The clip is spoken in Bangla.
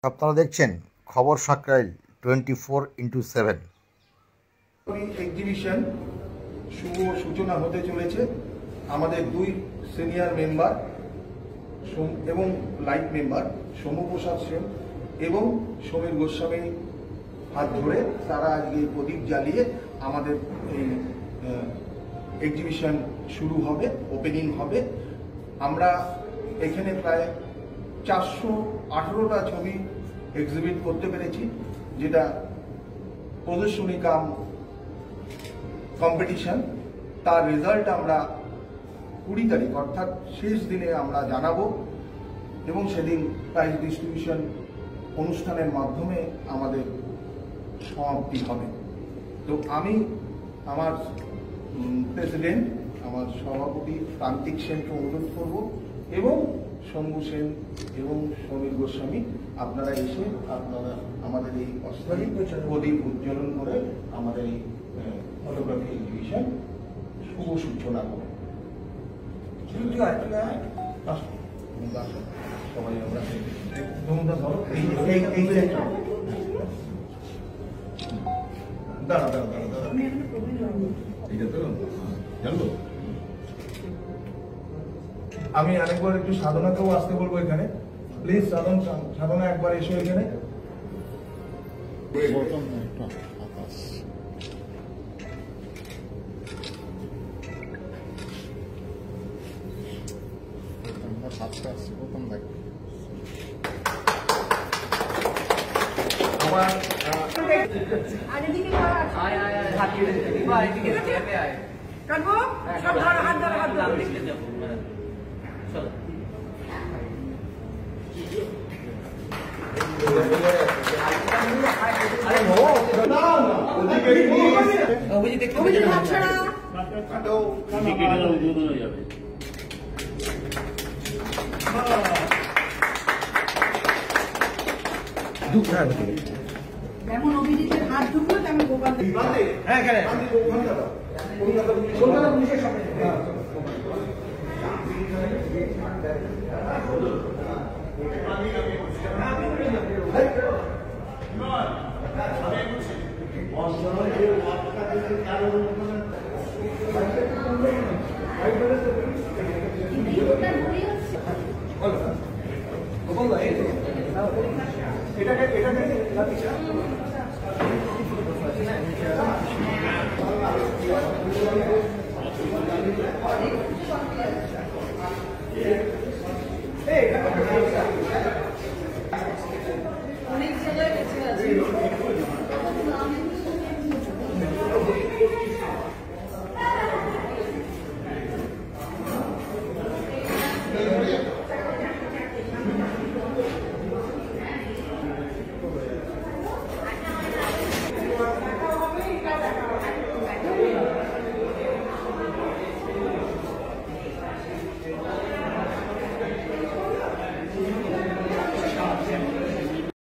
আপনারা দেখছেন খবর সাকরাইল 24x7। এক্সিবিশন শুভ সূচনা হতে চলেছে। আমাদের দুই সিনিয়র মেম্বার এবং লাইট মেম্বার সোমপ্রসাদ সেন এবং সমীর গোস্বামী হাত ধরে তারা আজকে প্রদীপ জ্বালিয়ে আমাদের এই এক্সিবিশন শুরু হবে, ওপেনিং হবে। আমরা এখানে প্রায় 418টা ছবি এক্সিবিট করতে পেরেছি, যেটা প্রদর্শনী কাম কম্পিটিশন। তার রেজাল্ট আমরা 20 তারিখ অর্থাৎ শেষ দিনে আমরা জানাবো এবং সেদিন প্রাইজ ডিস্ট্রিবিউশন অনুষ্ঠানের মাধ্যমে আমাদের সমাপ্তি হবে। তো আমি আমার প্রেসিডেন্ট, আমার সভাপতি প্রান্তিক সেনকে অনুরোধ করব এবং শম্ভু সেন এবং সমীর গোস্বামী, আপনারা এসে আপনারা আমাদের এই অস্থায়ী প্রদীপ উজ্জ্বলন করে আমাদের এই ফটোগ্রাফি এক্সিবিশন শুভ সূচনা করব। সবাই আমরা আমি আরেকবার একটু সাধনাকেও আসতে বলবো এখানে। প্লিজ সাধনা একবার এসো এখানে। যেমন অভিজিতের হাত ঢুকলো তেমন গোপাল এটাকে